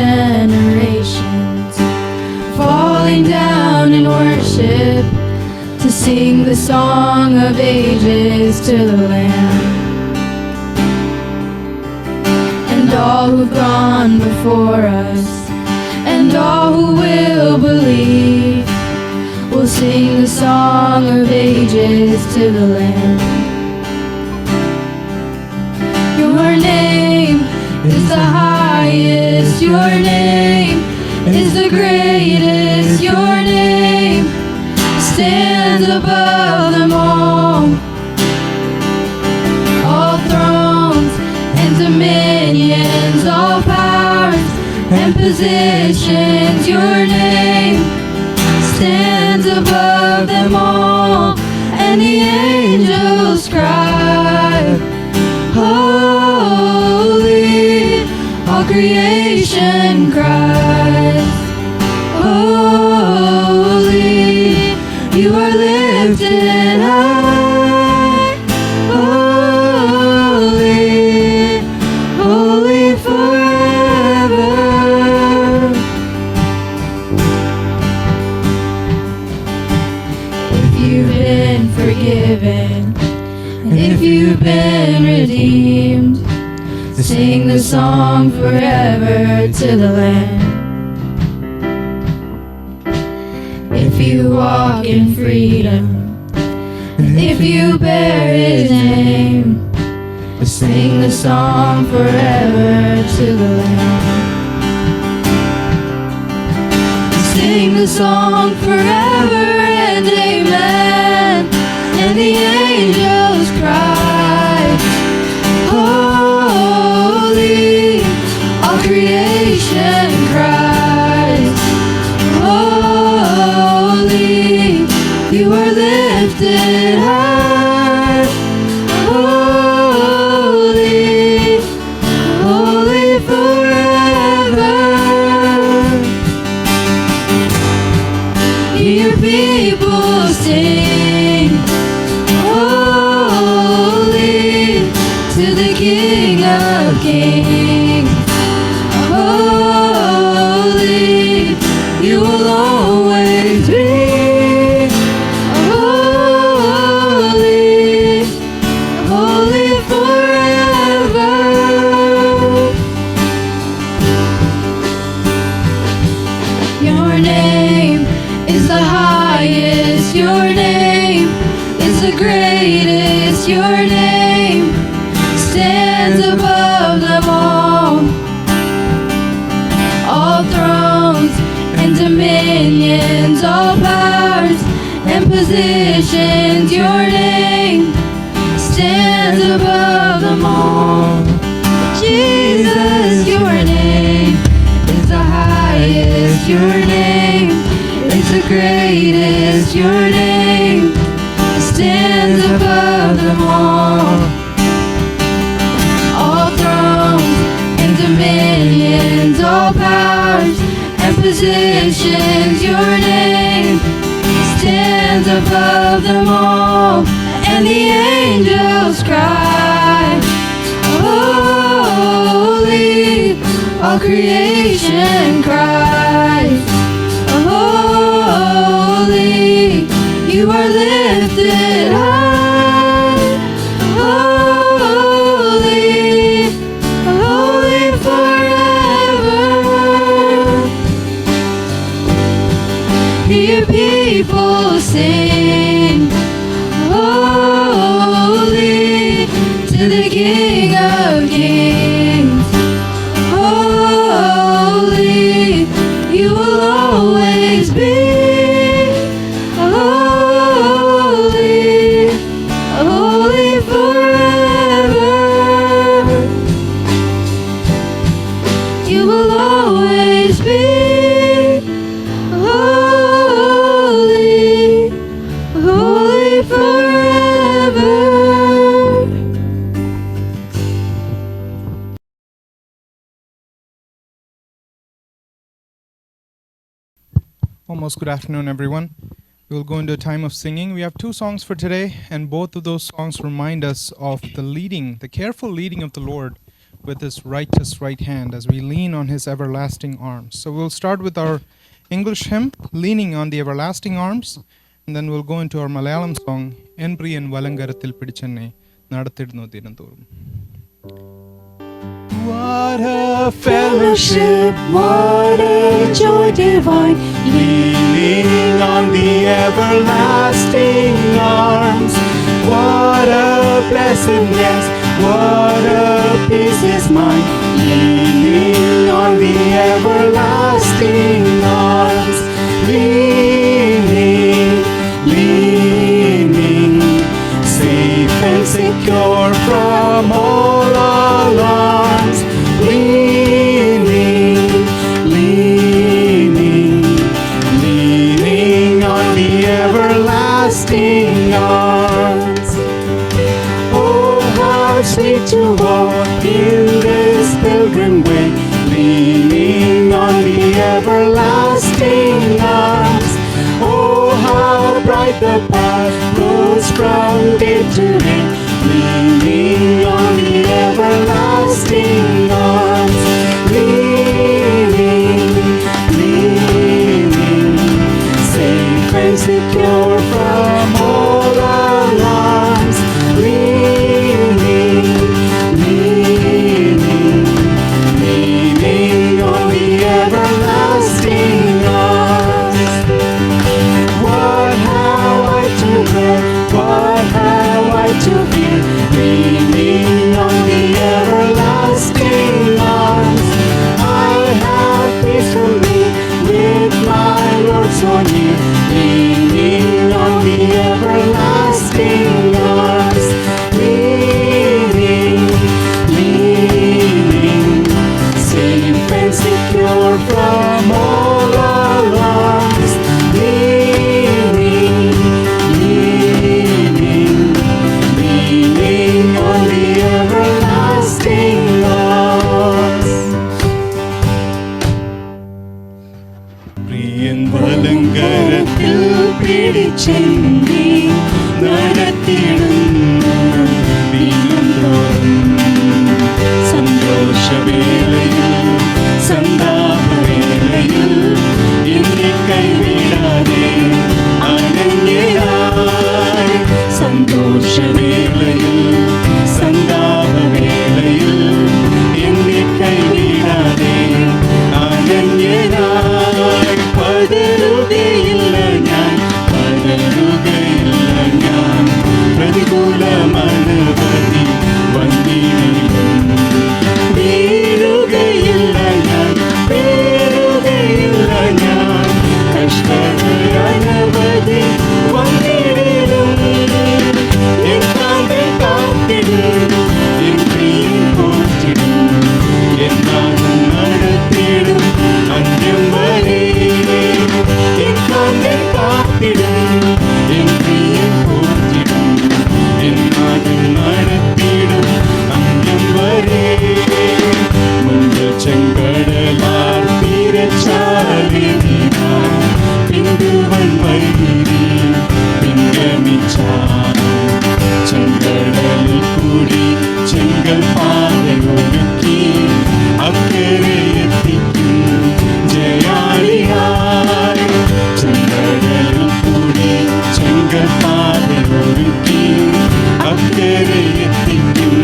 generations, falling down in worship to sing the song of ages to the Lamb. And all who've gone before us, and all who will believe, will sing the song of ages to the Lamb. Your name is the highest, your name is the greatest, your name stands above them all. All thrones and dominions, all powers and positions, your name stands above them all. And the angels cry, holy, all creation cries, holy, you are lifted high, holy, holy forever. If you've been forgiven, and if you've been redeemed, sing the song forever to the Lamb. If you walk in freedom, and if you bear His name, sing the song forever to the Lamb. Sing the song forever and amen. And the angels cry, holy, all creation cries, holy, you are lifted high, holy, holy forever. Hear people sing, holy, to the King of Kings. Holy, you will always be. Holy, holy forever. Your name is the highest, your name is the greatest, your name stands above them all. All thrones and dominions, all powers and positions, your name stands above them all. Jesus, your name is the highest, your name is the greatest, your name stands above them all. All thrones and dominions, all powers and positions, your name stands above them all. And the angels cry, holy, all creation cries, holy, you are lifted high, holy, holy forever. Hear people sing, holy, to the King of Kings. Holy, you will always be. Holy, holy forever. You will always be. Holy, holy forever. Almost good afternoon, everyone. We will go into a time of singing. We have two songs for today, and both of those songs remind us of the careful leading of the Lord with his righteous right hand as we lean on his everlasting arms. So we'll start with our English hymn, Leaning on the Everlasting Arms, and then we'll go into our Malayalam song, Enpriyan Valangarathil Pidichenne Nadathidnu Dinathorum. What a fellowship, what a joy divine, leaning on the everlasting arms. What a blessedness, what a peace is mine, leaning on the everlasting arms. Leaning, leaning, safe and secure from all alarms. Leaning, leaning, leaning on the everlasting arms. Oh, how sweet to walk in this pilgrim way, leaning on the everlasting arms. Oh, how bright the path goes from day to day, leaning on the everlasting arms. Leaning, leaning, safe and secure from all alarms. Leaning, leaning, leaning on the everlasting arms. What have I to dread? What have I to fear? Leaning on the everlasting arms. I have peace from thee, with my Lord so near, leaning on the everlasting arms. Leaning, leaning, safe and secure from all alarms. Leaning, leaning, leaning on the everlasting arms. പ്രിയൻ വലങ്കരത്തിൽ പിടിച്ചെന്നി നടത്തിയിടുന്നു ദിനം തോറും. സന്തോഷവേളയിൽ സന്താപവേളയിൽ എന്നെ കൈവിടാതെ അനന്യനായി. സന്തോഷവേളയിൽ സന്താപവേളയിൽ എന്നെ കൈവിടാതെ അനന്യനായി. പതറുകയില്ല ഞാൻ, പതറുകയില്ല ഞാൻ, പ്രതികൂലമനവധി വന്നിടും. വീഴുകയില്ല ഞാൻ, വീഴുകയില്ല ഞാൻ, കഷ്ടതയനവധി വന്നിടും. എൻ കാന്തൻ കാത്തിടും, എൻ പ്രിയൻ പോറ്റിടും, എൻ നാഥൻ നടത്തിടും അന്ത്യം വരെ. എൻ കാന്തൻ കാത്തിടും, എൻ പ്രിയൻ പോറ്റിടും, എൻ നാഥൻ നടത്തിടും അന്ത്യം വരെ. മുൻപ് ചെങ്കടലാർ തീരച്ചാലിനാൻ പിന്തുവൻ വൈരി പിൻഗമിച്ചാൻ. ചെങ്കടലിൽ കൂടി ചെങ്കൽ പാതയൊരുക്കി അക്കരെ എത്തിക്കും ജയാളിയായി. ചെങ്കടലിൽ കൂടി ചെങ്കൽ പാതയൊരുക്കി അക്കരെ എത്തിക്കും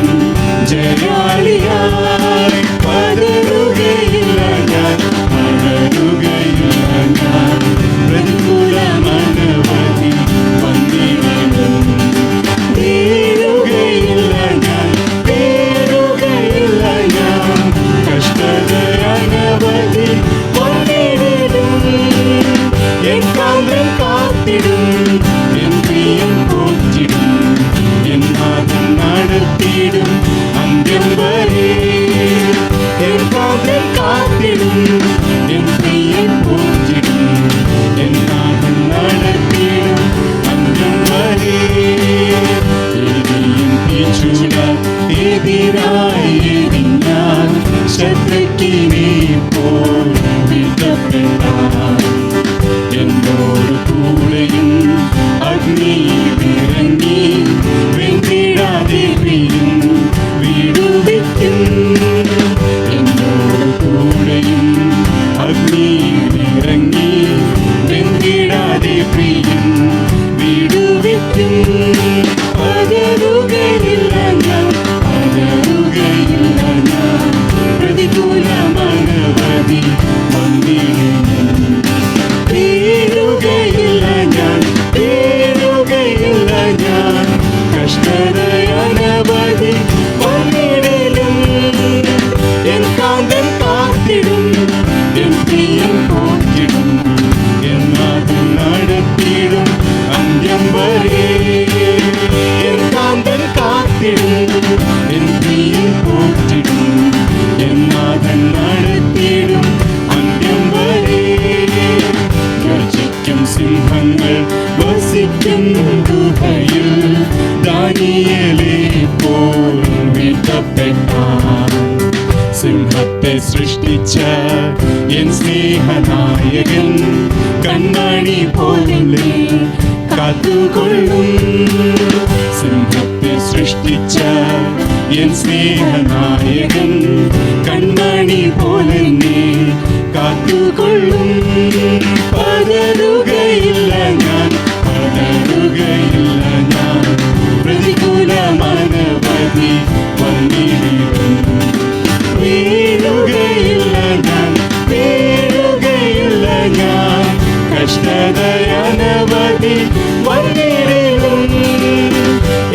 ജയാളിയായി. പതറുകയില്ല ഞാൻ, പതറുകയില്ല ഞാൻ, പ്രതികൂലമനവധി വന്നിടും. വീഴുകയില്ല ഞാൻ, വീഴുകയില്ല ഞാൻ, കഷ്ടതയനവധി വന്നിടും. എൻ കാന്തൻ കാത്തിടും, എൻ പ്രിയൻ പോറ്റിടും, എൻ നാഥൻ നടത്തിടും അന്ത്യം വരെ. എൻ കാന്തൻ കാത്തിടും, എൻ പ്രിയൻ പോറ്റിടും, എൻ നാഥൻ നടത്തിടും അന്ത്യം വരെ. എരിയും തീച്ചൂട എതിരായി എരിഞ്ഞാൽ ശത്രുക്കിനെ പോൽ വിധപ്പെട്ടാൽ എന്നോട് കൂടെയും അഗ്നിയിൽ ഇറങ്ങി വെന്തിടാതെ പ്രിയൻ വിടുവിക്കും. സൃഷ്ടിച്ച എൻ സ്നേഹനായകൻ കൺമണി പോലെ കാത്തുകൊള്ളും. സിംഹത്തെ സൃഷ്ടിച്ച എൻ സ്നേഹനായകൻ കൺമണി പോലെ കാത്തുകൊള്ളും. പതറുകയില്ല ഞാൻ, പതറുകയില്ല ഞാൻ, പ്രതികൂലമനവധി വന്നിടും. വീഴുകയില്ല ഞാൻ, വീഴുകയില്ല ഞാൻ, കഷ്ടതയനവധി വന്നിടും.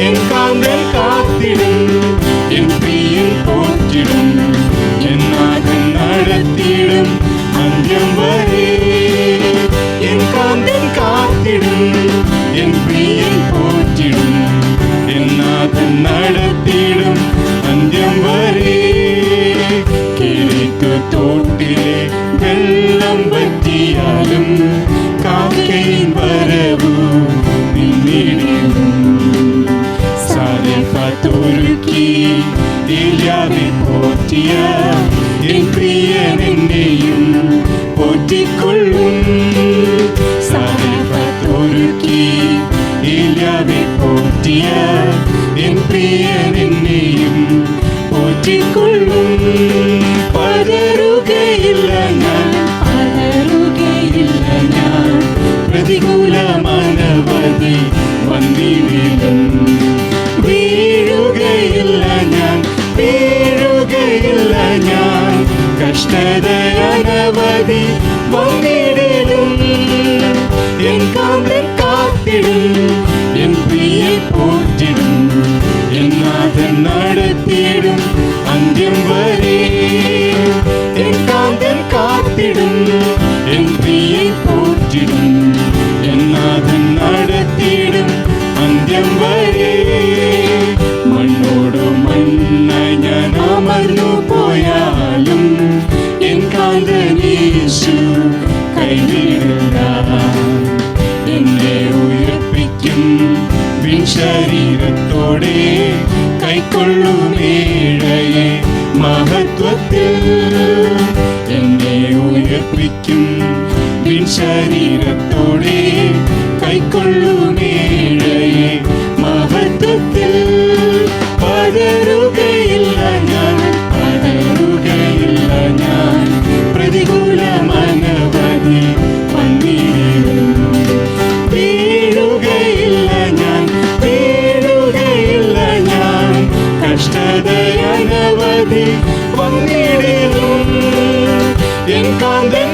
എൻ കാന്തൻ കാത്തിടും, എൻ പ്രിയൻ പോറ്റിടും, എൻ നാഥൻ നടത്തിടും അന്ത്യം വരെ. എൻ കാന്തൻ കാത്തിടും, എൻ പ്രിയൻ പോറ്റിടും, എൻ നാഥൻ നടത്തിടും അന്ത്യം വരെ. കിഴക്ക് തോട്ടിലെ വെള്ളം പറ്റിയാലും കാക്കയും വരവു നിന്നിടും. സാരഫത്തൊരുക്കി ഏലിയാവെ പോറ്റിയ എൻ പ്രിയൻ എന്നെയും പോറ്റിക്കൊള്ളും. സാരഫത്തൊരുക്കി ഏലിയാവെ പോറ്റിയ എൻ പ്രിയൻ എന്നെയും പോറ്റിക്കൊള്ളും. പതറുകയില്ല ഞാൻ, പതറുകയില്ല ഞാൻ, പ്രതികൂലമനവധി വന്നിടും. വീഴുകയില്ല ഞാൻ, വീഴുകയില്ല ഞാൻ, കഷ്ടതയനവധി വന്നിടും. എൻ കാന്തൻ കാത്തിടും, എൻ പ്രിയൻ പോറ്റിടും, എൻ നാഥൻ നടത്തിടും അന്ത്യം വരെ. എൻ കാന്തൻ കാത്തിടും, എൻ പ്രിയൻ പോറ്റിടും, എൻ നാഥൻ നടത്തിടും അന്ത്യം വരെ. മണ്ണോട് മണ്ണായി ഞാൻ അമർന്നു പോയാലും എൻ കാന്തൻ യേശു കൈവിടില്ല. എന്നെ ഉയർപ്പിക്കും ശരീരത്തോടെ കൈക്കൊള്ളുമേഴയെ മഹത്വത്തിൽ. എന്നെ ഉയർപ്പിക്കും ശരീരത്തോടെ കൈക്കൊള്ളുമേഴയെ മഹത്വത്തിൽ. പതറുകയില്ല ഞാൻ, പതറുകയില്ല ഞാൻ, പ്രതികൂലമനവധി വന്നിടും. വീഴുകയില്ല ഞാൻ, വീഴുകയില്ല ഞാൻ, കഷ്ടതയനവധി വന്നിടും. എൻ കാന്തൻ